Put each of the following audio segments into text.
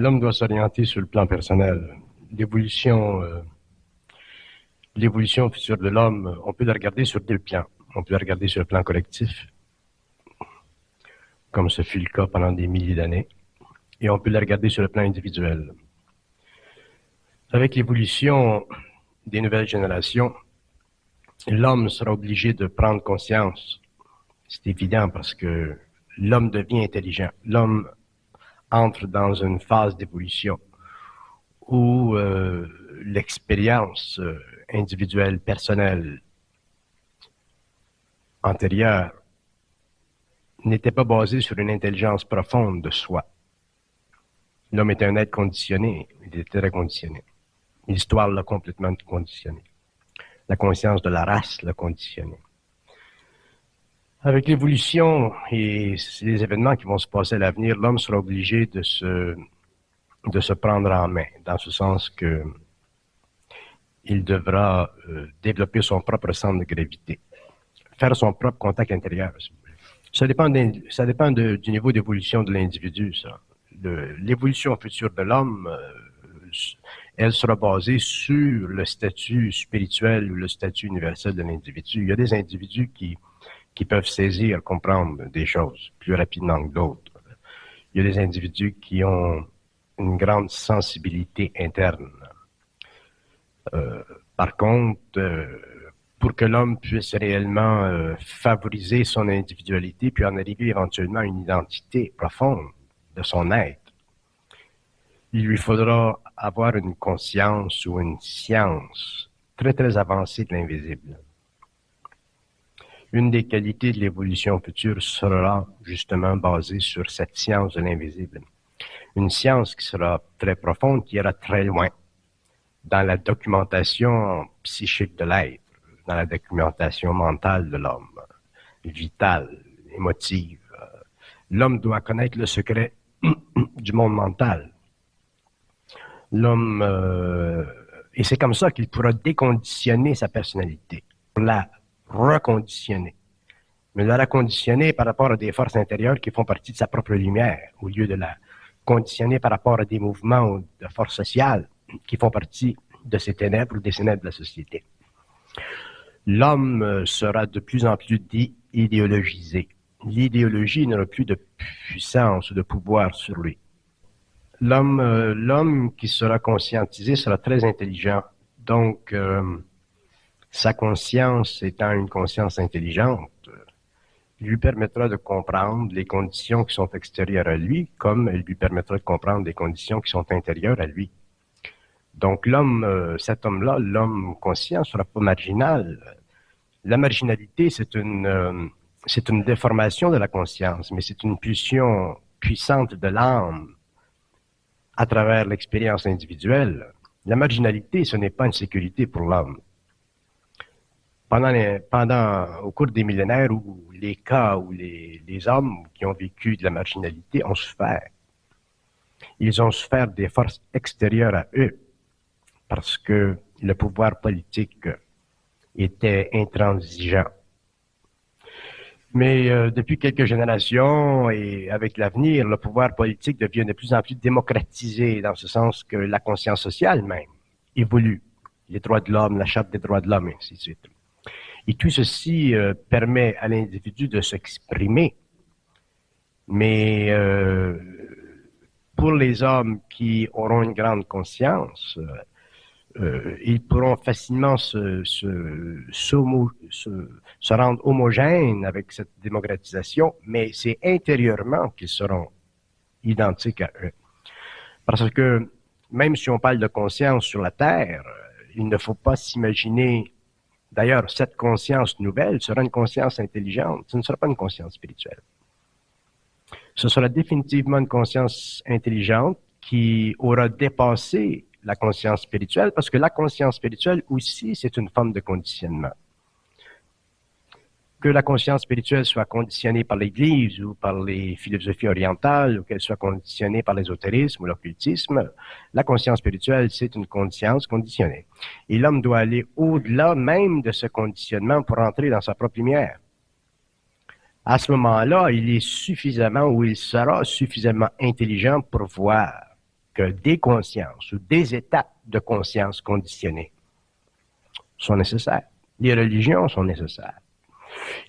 L'homme doit s'orienter sur le plan personnel. L'évolution, l'évolution future de l'homme, on peut la regarder sur deux plans. On peut la regarder sur le plan collectif, comme ce fut le cas pendant des milliers d'années, et on peut la regarder sur le plan individuel. Avec l'évolution des nouvelles générations, l'homme sera obligé de prendre conscience. C'est évident parce que l'homme devient intelligent. L'homme entre dans une phase d'évolution où l'expérience individuelle, personnelle, antérieure, n'était pas basée sur une intelligence profonde de soi. L'homme était un être conditionné, il était très conditionné. L'histoire l'a complètement conditionné. La conscience de la race l'a conditionné. Avec l'évolution et les événements qui vont se passer à l'avenir, l'homme sera obligé de se prendre en main, dans ce sens que il devra développer son propre centre de gravité, faire son propre contact intérieur. Ça dépend du niveau d'évolution de l'individu, ça. L'évolution future de l'homme, elle sera basée sur le statut spirituel ou le statut universel de l'individu. Il y a des individus qui peuvent saisir, comprendre des choses plus rapidement que d'autres. Il y a des individus qui ont une grande sensibilité interne. Par contre, pour que l'homme puisse réellement favoriser son individualité, puis en arriver éventuellement à une identité profonde de son être, il lui faudra avoir une conscience ou une science très, très avancée de l'invisible. Une des qualités de l'évolution future sera justement basée sur cette science de l'invisible. Une science qui sera très profonde, qui ira très loin dans la documentation psychique de l'être, dans la documentation mentale de l'homme, vitale, émotive. L'homme doit connaître le secret du monde mental. L'homme, et c'est comme ça qu'il pourra déconditionner sa personnalité, pour la reconditionner. Mais la reconditionner par rapport à des forces intérieures qui font partie de sa propre lumière, au lieu de la conditionner par rapport à des mouvements de forces sociales qui font partie de ces ténèbres ou des ténèbres de la société. L'homme sera de plus en plus idéologisé. L'idéologie n'aura plus de puissance ou de pouvoir sur lui. L'homme qui sera conscientisé sera très intelligent. Donc, sa conscience étant une conscience intelligente, lui permettra de comprendre les conditions qui sont extérieures à lui, comme elle lui permettra de comprendre les conditions qui sont intérieures à lui. Donc l'homme, cet homme-là, l'homme conscient, ne sera pas marginal. La marginalité, c'est une déformation de la conscience, mais c'est une pulsion puissante de l'âme à travers l'expérience individuelle. La marginalité, ce n'est pas une sécurité pour l'homme. Au cours des millénaires, où les cas où les hommes qui ont vécu de la marginalité ont souffert, ils ont souffert des forces extérieures à eux, parce que le pouvoir politique était intransigeant. Mais depuis quelques générations et avec l'avenir, le pouvoir politique devient de plus en plus démocratisé, dans ce sens que la conscience sociale même évolue. Les droits de l'homme, la charte des droits de l'homme, et ainsi de suite. Et tout ceci permet à l'individu de s'exprimer. Mais pour les hommes qui auront une grande conscience, ils pourront facilement se rendre homogènes avec cette démocratisation, mais c'est intérieurement qu'ils seront identiques à eux. Parce que même si on parle de conscience sur la Terre, il ne faut pas s'imaginer. D'ailleurs, cette conscience nouvelle sera une conscience intelligente, ce ne sera pas une conscience spirituelle. Ce sera définitivement une conscience intelligente qui aura dépassé la conscience spirituelle, parce que la conscience spirituelle aussi, c'est une forme de conditionnement. Que la conscience spirituelle soit conditionnée par l'Église ou par les philosophies orientales, ou qu'elle soit conditionnée par l'ésotérisme ou l'occultisme, la conscience spirituelle, c'est une conscience conditionnée. Et l'homme doit aller au-delà même de ce conditionnement pour entrer dans sa propre lumière. À ce moment-là, il est suffisamment, ou il sera suffisamment intelligent pour voir que des consciences ou des états de conscience conditionnés sont nécessaires. Les religions sont nécessaires.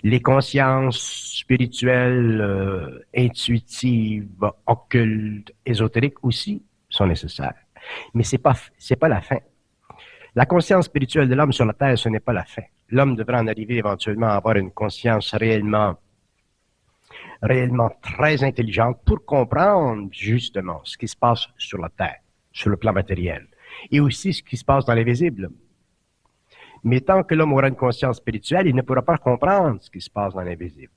Les consciences spirituelles, intuitives, occultes, ésotériques aussi sont nécessaires. Mais c'est pas la fin. La conscience spirituelle de l'homme sur la Terre, ce n'est pas la fin. L'homme devrait en arriver éventuellement à avoir une conscience réellement très intelligente pour comprendre justement ce qui se passe sur la Terre, sur le plan matériel, et aussi ce qui se passe dans l'invisible. Mais tant que l'homme aura une conscience spirituelle, il ne pourra pas comprendre ce qui se passe dans l'invisible.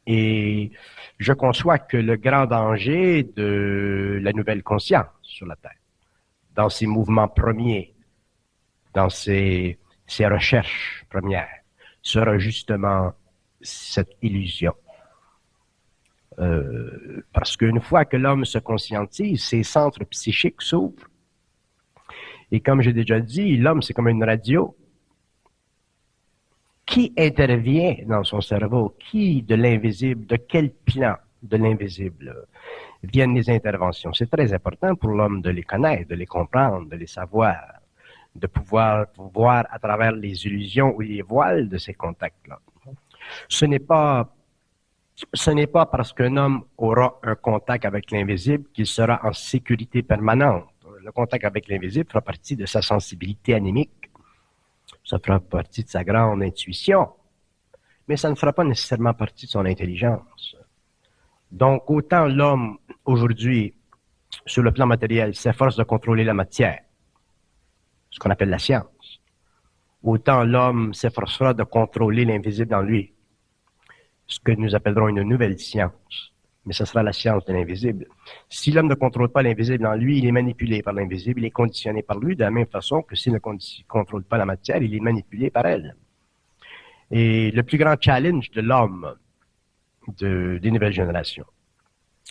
Et je conçois que le grand danger de la nouvelle conscience sur la Terre, dans ses mouvements premiers, dans ses recherches premières, sera justement cette illusion. Parce qu'une fois que l'homme se conscientise, ses centres psychiques s'ouvrent. Et comme j'ai déjà dit, l'homme, c'est comme une radio. Qui intervient dans son cerveau? Qui de l'invisible? De quel plan de l'invisible viennent les interventions? C'est très important pour l'homme de les connaître, de les comprendre, de les savoir, de pouvoir voir à travers les illusions ou les voiles de ces contacts-là. Ce n'est pas parce qu'un homme aura un contact avec l'invisible qu'il sera en sécurité permanente. Le contact avec l'invisible fera partie de sa sensibilité anémique. Ça fera partie de sa grande intuition, mais ça ne fera pas nécessairement partie de son intelligence. Donc, autant l'homme, aujourd'hui, sur le plan matériel, s'efforce de contrôler la matière, ce qu'on appelle la science, autant l'homme s'efforcera de contrôler l'invisible en lui, ce que nous appellerons une nouvelle science. Mais ce sera la science de l'invisible. Si l'homme ne contrôle pas l'invisible en lui, il est manipulé par l'invisible, il est conditionné par lui de la même façon que s'il ne contrôle pas la matière, il est manipulé par elle. Et le plus grand challenge de l'homme des nouvelles générations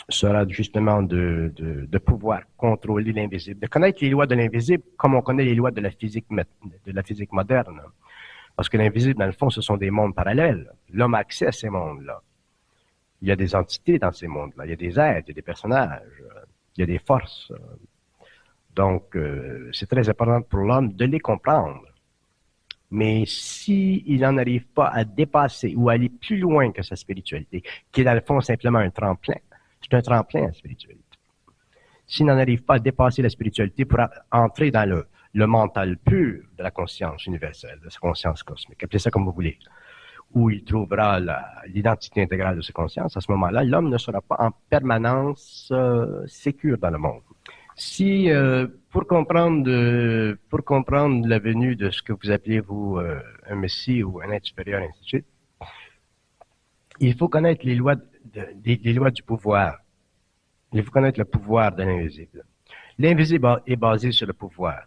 sera justement de pouvoir contrôler l'invisible, de connaître les lois de l'invisible comme on connaît les lois de la physique moderne. Parce que l'invisible, dans le fond, ce sont des mondes parallèles. L'homme a accès à ces mondes-là. Il y a des entités dans ces mondes-là. Il y a des êtres, il y a des personnages, il y a des forces. Donc, c'est très important pour l'homme de les comprendre. Mais s'il n'en arrive pas à dépasser ou à aller plus loin que sa spiritualité, qui est dans le fond simplement un tremplin, c'est un tremplin, la spiritualité. S'il n'en arrive pas à dépasser la spiritualité pour entrer dans le mental pur de la conscience universelle, de sa conscience cosmique, appelez ça comme vous voulez, où il trouvera l'identité intégrale de sa conscience, à ce moment-là, l'homme ne sera pas en permanence sécure dans le monde. Si, pour comprendre la venue de ce que vous appelez, vous, un messie ou un être supérieur, ainsi de suite, il faut connaître les lois du pouvoir. Il faut connaître le pouvoir de l'invisible. L'invisible est basé sur le pouvoir.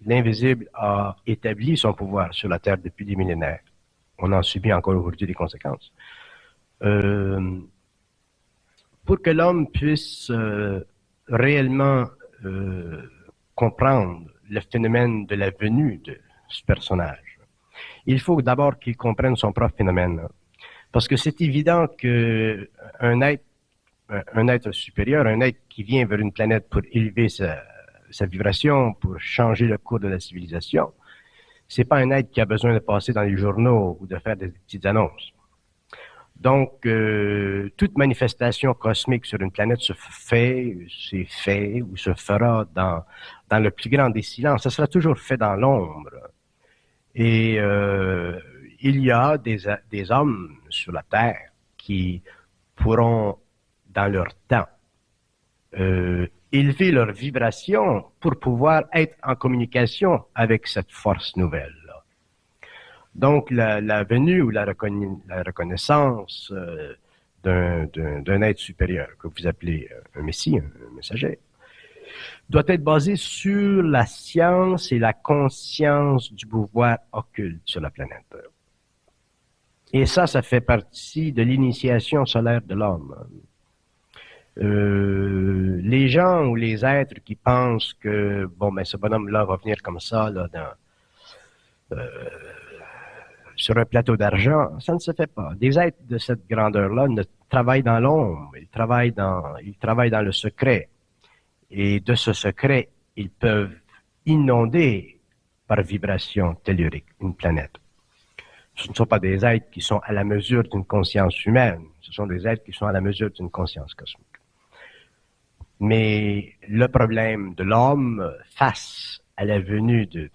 L'invisible a établi son pouvoir sur la Terre depuis des millénaires. On en subit encore aujourd'hui des conséquences. Pour que l'homme puisse réellement comprendre le phénomène de la venue de ce personnage, il faut d'abord qu'il comprenne son propre phénomène. Parce que c'est évident qu'un être supérieur, un être qui vient vers une planète pour élever sa vibration, pour changer le cours de la civilisation, c'est pas un être qui a besoin de passer dans les journaux ou de faire des petites annonces. Donc, toute manifestation cosmique sur une planète s'est fait ou se fera dans le plus grand des silences. Ça sera toujours fait dans l'ombre. Et il y a des hommes sur la Terre qui pourront, dans leur temps, élever leur vibration pour pouvoir être en communication avec cette force nouvelle. Donc, la venue ou la reconnaissance d'un être supérieur, que vous appelez un messie, un messager, doit être basée sur la science et la conscience du pouvoir occulte sur la planète. Et ça fait partie de l'initiation solaire de l'homme. Les gens ou les êtres qui pensent que, ce bonhomme-là va venir comme ça, là, sur un plateau d'argent, ça ne se fait pas. Des êtres de cette grandeur-là ne travaillent dans l'ombre, ils travaillent dans le secret. Et de ce secret, ils peuvent inonder par vibration tellurique une planète. Ce ne sont pas des êtres qui sont à la mesure d'une conscience humaine, ce sont des êtres qui sont à la mesure d'une conscience cosmique. Mais le problème de l'homme face à la venue de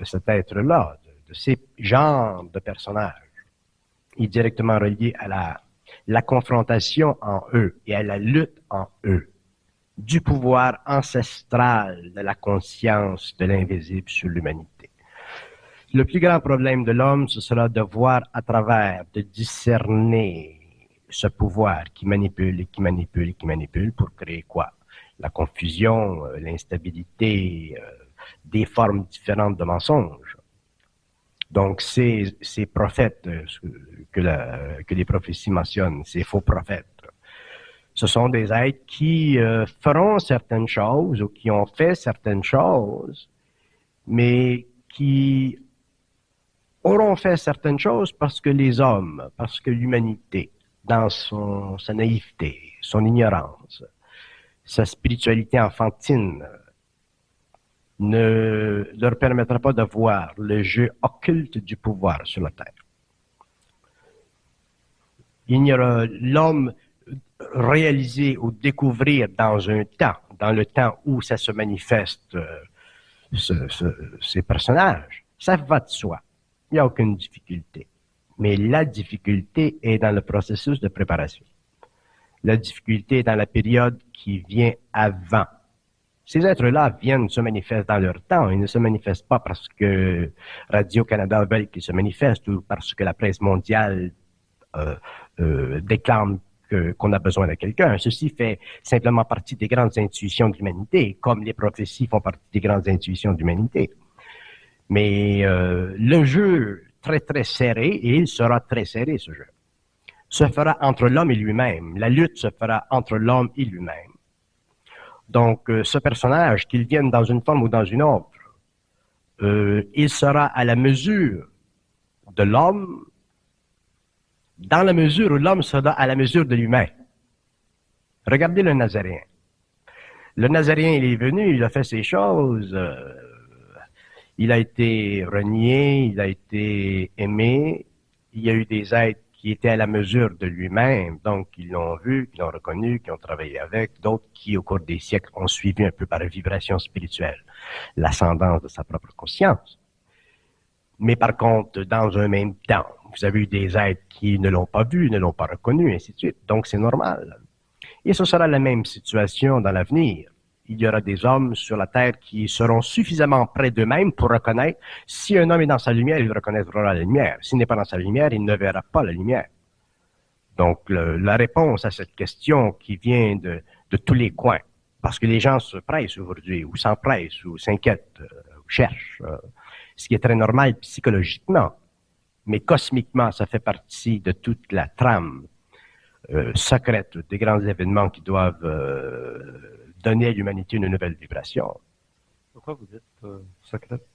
cet être-là, de ces genres de personnages, est directement relié à la confrontation en eux et à la lutte en eux du pouvoir ancestral de la conscience de l'invisible sur l'humanité. Le plus grand problème de l'homme, ce sera de voir à travers, de discerner ce pouvoir qui manipule et qui manipule et qui manipule pour créer quoi? La confusion, l'instabilité, des formes différentes de mensonges. Donc, ces prophètes que les prophéties mentionnent, ces faux prophètes, ce sont des êtres qui feront certaines choses ou qui ont fait certaines choses, mais qui auront fait certaines choses parce que les hommes, parce que l'humanité, dans sa naïveté, son ignorance, sa spiritualité enfantine, ne leur permettra pas de voir le jeu occulte du pouvoir sur la Terre. Il n'y aura l'homme réaliser ou découvrir dans un temps, dans le temps où ça se manifeste, ces personnages, ça va de soi. Il n'y a aucune difficulté. Mais la difficulté est dans le processus de préparation. La difficulté est dans la période qui vient avant. Ces êtres-là viennent se manifester dans leur temps. Ils ne se manifestent pas parce que Radio-Canada veut qu'ils se manifestent ou parce que la presse mondiale déclame qu'on a besoin de quelqu'un. Ceci fait simplement partie des grandes intuitions de l'humanité, comme les prophéties font partie des grandes intuitions de l'humanité. Mais le jeu très très serré, et il sera très serré ce jeu, se fera entre l'homme et lui-même. La lutte se fera entre l'homme et lui-même. Donc ce personnage, qu'il vienne dans une forme ou dans une autre, il sera à la mesure de l'homme, dans la mesure où l'homme sera à la mesure de l'humain. Regardez le Nazaréen. Le Nazaréen, il est venu, il a fait ses choses, il a été renié, il a été aimé, il y a eu des êtres qui étaient à la mesure de lui-même, donc ils l'ont vu, qui l'ont reconnu, qui ont travaillé avec, d'autres qui, au cours des siècles, ont suivi un peu par vibration spirituelle l'ascendance de sa propre conscience. Mais par contre, dans un même temps, vous avez eu des êtres qui ne l'ont pas vu, ne l'ont pas reconnu, ainsi de suite. Donc c'est normal. Et ce sera la même situation dans l'avenir. Il y aura des hommes sur la Terre qui seront suffisamment près d'eux-mêmes pour reconnaître, si un homme est dans sa lumière, il reconnaîtra la lumière. S'il n'est pas dans sa lumière, il ne verra pas la lumière. Donc la réponse à cette question qui vient de tous les coins, parce que les gens se pressent aujourd'hui, ou s'empressent, ou s'inquiètent, ou cherchent, ce qui est très normal psychologiquement, mais cosmiquement, ça fait partie de toute la trame secrète des grands événements qui doivent donner à l'humanité une nouvelle vibration. Pourquoi vous dites secrète?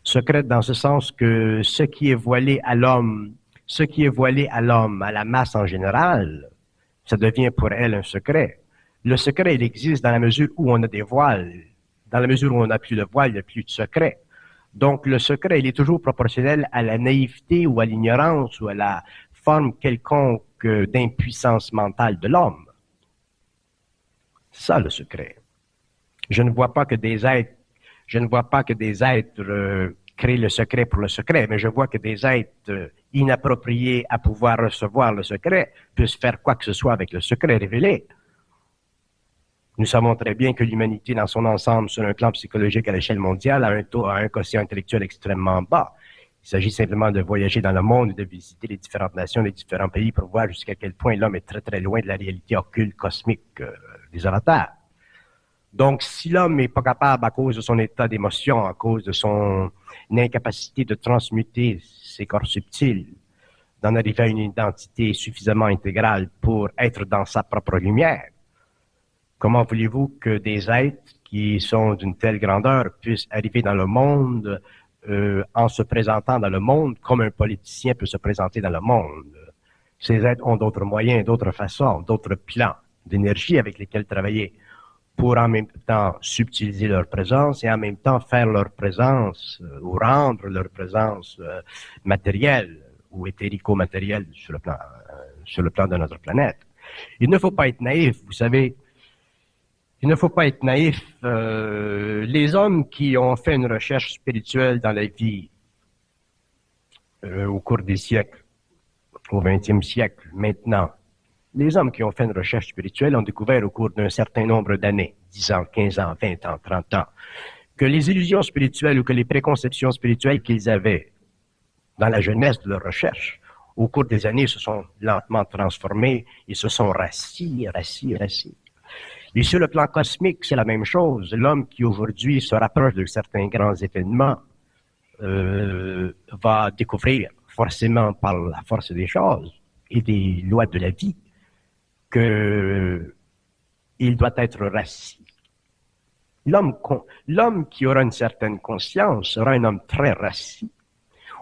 Secrète dans ce sens que ce qui est voilé à l'homme, à la masse en général, ça devient pour elle un secret. Le secret, il existe dans la mesure où on a des voiles. Dans la mesure où on n'a plus de voile, il n'y a plus de secret. Donc, le secret, il est toujours proportionnel à la naïveté ou à l'ignorance ou à la forme quelconque d'impuissance mentale de l'homme. C'est ça, le secret. Je ne vois pas que des êtres créent le secret pour le secret, mais je vois que des êtres inappropriés à pouvoir recevoir le secret puissent faire quoi que ce soit avec le secret révélé. Nous savons très bien que l'humanité dans son ensemble, sur un plan psychologique à l'échelle mondiale, a un quotient intellectuel extrêmement bas. Il s'agit simplement de voyager dans le monde et de visiter les différentes nations, les différents pays pour voir jusqu'à quel point l'homme est très très loin de la réalité occulte, cosmique des avatars. Donc, si l'homme n'est pas capable, à cause de son état d'émotion, à cause de son incapacité de transmuter ses corps subtils, d'en arriver à une identité suffisamment intégrale pour être dans sa propre lumière, comment voulez-vous que des êtres qui sont d'une telle grandeur puissent arriver dans le monde en se présentant dans le monde comme un politicien peut se présenter dans le monde? Ces êtres ont d'autres moyens, d'autres façons, d'autres plans. d'énergie avec lesquelles travailler pour en même temps subtiliser leur présence et en même temps faire leur présence ou rendre leur présence matérielle ou éthérico-matérielle sur le plan de notre planète. Il ne faut pas être naïf, vous savez, il ne faut pas être naïf. Les hommes qui ont fait une recherche spirituelle dans la vie au cours des siècles, au XXe siècle, maintenant, les hommes qui ont fait une recherche spirituelle ont découvert au cours d'un certain nombre d'années, 10 ans, 15 ans, 20 ans, 30 ans, que les illusions spirituelles ou que les préconceptions spirituelles qu'ils avaient dans la jeunesse de leur recherche, au cours des années, se sont lentement transformées et se sont rassis. Et sur le plan cosmique, c'est la même chose. L'homme qui aujourd'hui se rapproche de certains grands événements va découvrir forcément par la force des choses et des lois de la vie qu'il doit être rassis. L'homme qui aura une certaine conscience sera un homme très rassis.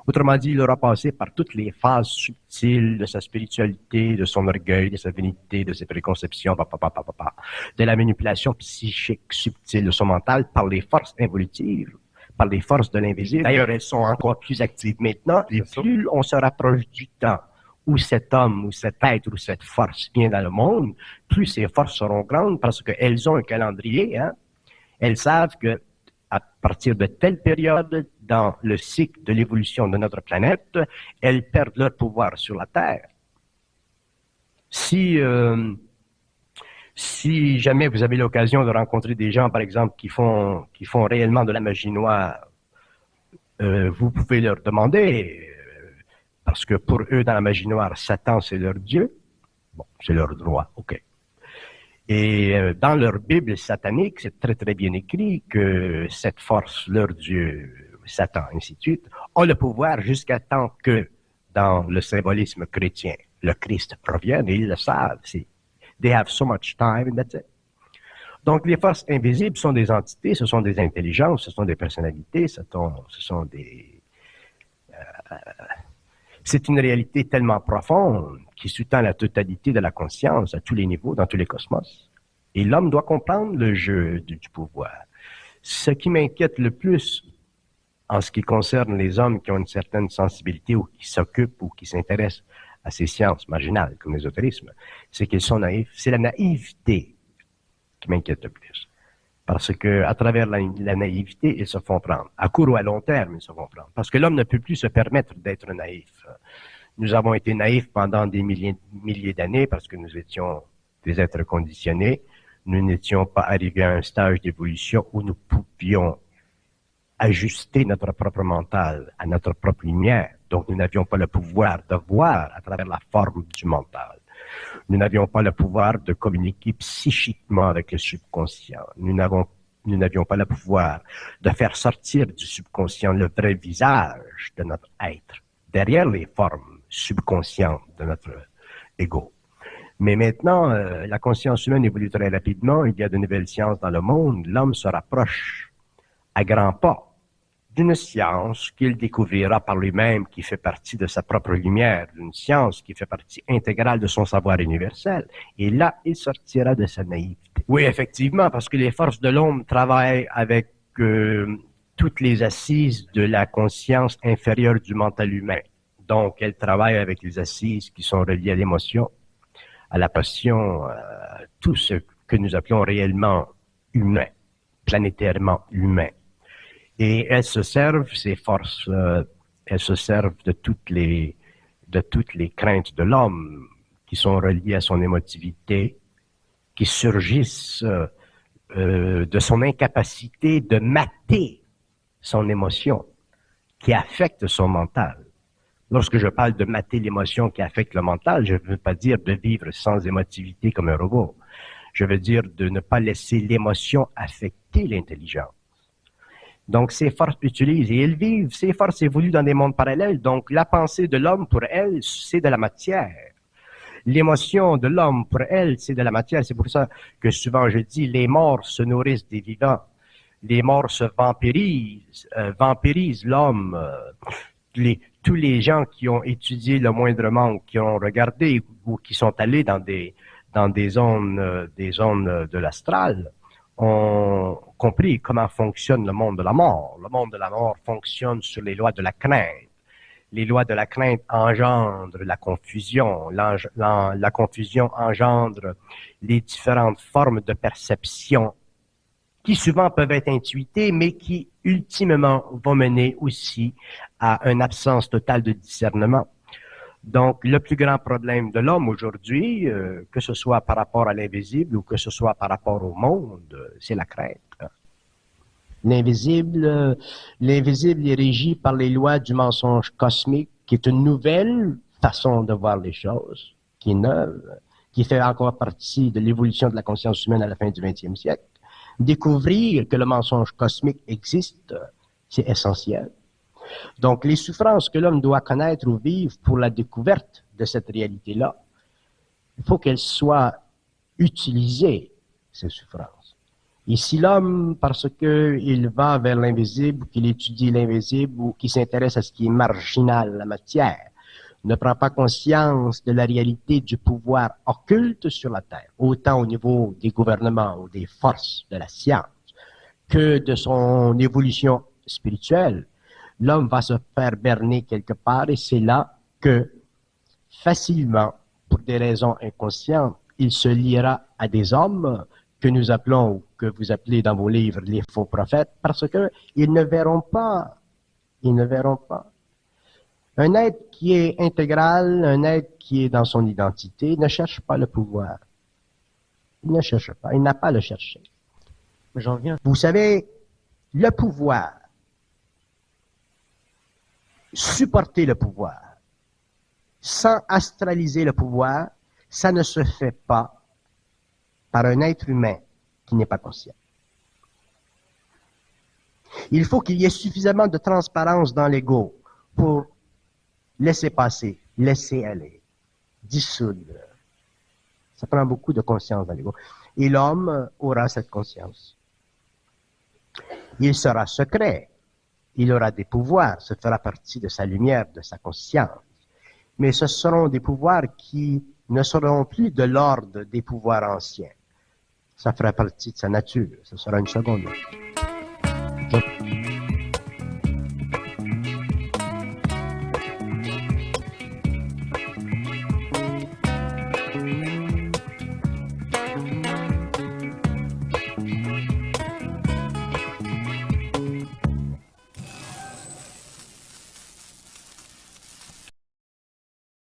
Autrement dit, il aura passé par toutes les phases subtiles de sa spiritualité, de son orgueil, de sa vanité, de ses préconceptions, de la manipulation psychique subtile de son mental par les forces involutives, par les forces de l'invisible. D'ailleurs, elles sont encore plus actives maintenant, et plus on se rapproche du temps où cet homme, ou cet être, ou cette force vient dans le monde, plus ces forces seront grandes parce qu'elles ont un calendrier, hein. Elles savent que à partir de telle période dans le cycle de l'évolution de notre planète, elles perdent leur pouvoir sur la Terre. Si jamais vous avez l'occasion de rencontrer des gens, par exemple, qui font réellement de la magie noire, vous pouvez leur demander, parce que pour eux, dans la magie noire, Satan, c'est leur Dieu. Bon, c'est leur droit, ok. Et dans leur Bible satanique, c'est très très bien écrit que cette force, leur Dieu, Satan, ainsi de suite, a le pouvoir jusqu'à temps que, dans le symbolisme chrétien, le Christ revienne, et ils le savent. They have so much time, and that's it. Donc, les forces invisibles sont des entités, ce sont des intelligences, ce sont des personnalités, ce sont des... c'est une réalité tellement profonde qui sous-tend la totalité de la conscience à tous les niveaux, dans tous les cosmos. Et l'homme doit comprendre le jeu du pouvoir. Ce qui m'inquiète le plus en ce qui concerne les hommes qui ont une certaine sensibilité ou qui s'occupent ou qui s'intéressent à ces sciences marginales comme l'ésotérisme, c'est qu'ils sont naïfs. C'est la naïveté qui m'inquiète le plus. Parce que à travers la naïveté, ils se font prendre. À court ou à long terme, ils se font prendre. Parce que l'homme ne peut plus se permettre d'être naïf. Nous avons été naïfs pendant des milliers d'années parce que nous étions des êtres conditionnés. Nous n'étions pas arrivés à un stage d'évolution où nous pouvions ajuster notre propre mental à notre propre lumière. Donc, nous n'avions pas le pouvoir de voir à travers la forme du mental. Nous n'avions pas le pouvoir de communiquer psychiquement avec le subconscient. Nous n'avions pas le pouvoir de faire sortir du subconscient le vrai visage de notre être, derrière les formes subconscientes de notre ego. Mais maintenant, la conscience humaine évolue très rapidement, il y a de nouvelles sciences dans le monde, l'homme se rapproche à grands pas d'une science qu'il découvrira par lui-même, qui fait partie de sa propre lumière, d'une science qui fait partie intégrale de son savoir universel. Et là, il sortira de sa naïveté. Oui, effectivement, parce que les forces de l'ombre travaillent avec toutes les assises de la conscience inférieure du mental humain. Donc, elles travaillent avec les assises qui sont reliées à l'émotion, à la passion, tout ce que nous appelons réellement humain, planétairement humain. Et elles se servent, ces forces, elles se servent de toutes les craintes de l'homme qui sont reliées à son émotivité, qui surgissent de son incapacité de mater son émotion, qui affecte son mental. Lorsque je parle de mater l'émotion qui affecte le mental, je ne veux pas dire de vivre sans émotivité comme un robot. Je veux dire de ne pas laisser l'émotion affecter l'intelligence. Donc, ces forces utilisent et elles vivent, ces forces évoluent dans des mondes parallèles. Donc, la pensée de l'homme, pour elle, c'est de la matière. L'émotion de l'homme, pour elle, c'est de la matière. C'est pour ça que souvent je dis, les morts se nourrissent des vivants. Les morts se vampirisent l'homme. Tous les gens qui ont étudié le moindrement, qui ont regardé ou qui sont allés dans dans des zones de l'astral, ont compris comment fonctionne le monde de la mort. Le monde de la mort fonctionne sur les lois de la crainte. Les lois de la crainte engendrent la confusion. La confusion engendre les différentes formes de perception qui souvent peuvent être intuitées, mais qui ultimement vont mener aussi à une absence totale de discernement. Donc, le plus grand problème de l'homme aujourd'hui, que ce soit par rapport à l'invisible ou que ce soit par rapport au monde, c'est la crainte. L'invisible est régi par les lois du mensonge cosmique, qui est une nouvelle façon de voir les choses, qui est neuve, qui fait encore partie de l'évolution de la conscience humaine à la fin du 20e siècle. Découvrir que le mensonge cosmique existe, c'est essentiel. Donc, les souffrances que l'homme doit connaître ou vivre pour la découverte de cette réalité-là, il faut qu'elles soient utilisées, ces souffrances. Et si l'homme, parce qu'il va vers l'invisible, qu'il étudie l'invisible ou qu'il s'intéresse à ce qui est marginal, la matière, ne prend pas conscience de la réalité du pouvoir occulte sur la Terre, autant au niveau des gouvernements ou des forces de la science que de son évolution spirituelle, l'homme va se faire berner quelque part et c'est là que, facilement, pour des raisons inconscientes, il se liera à des hommes que nous appelons, ou que vous appelez dans vos livres, les faux prophètes, parce que ils ne verront pas. Un être qui est intégral, un être qui est dans son identité, ne cherche pas le pouvoir. Il ne cherche pas, il n'a pas à le chercher. Mais j'en viens. Vous savez, le pouvoir, supporter le pouvoir, sans astraliser le pouvoir, ça ne se fait pas par un être humain qui n'est pas conscient. Il faut qu'il y ait suffisamment de transparence dans l'ego pour laisser passer, laisser aller, dissoudre. Ça prend beaucoup de conscience dans l'ego. Et l'homme aura cette conscience. Il sera secret. Il aura des pouvoirs. Ce fera partie de sa lumière, de sa conscience. Mais ce seront des pouvoirs qui ne seront plus de l'ordre des pouvoirs anciens. Ça fera partie de sa nature. Ce sera une seconde.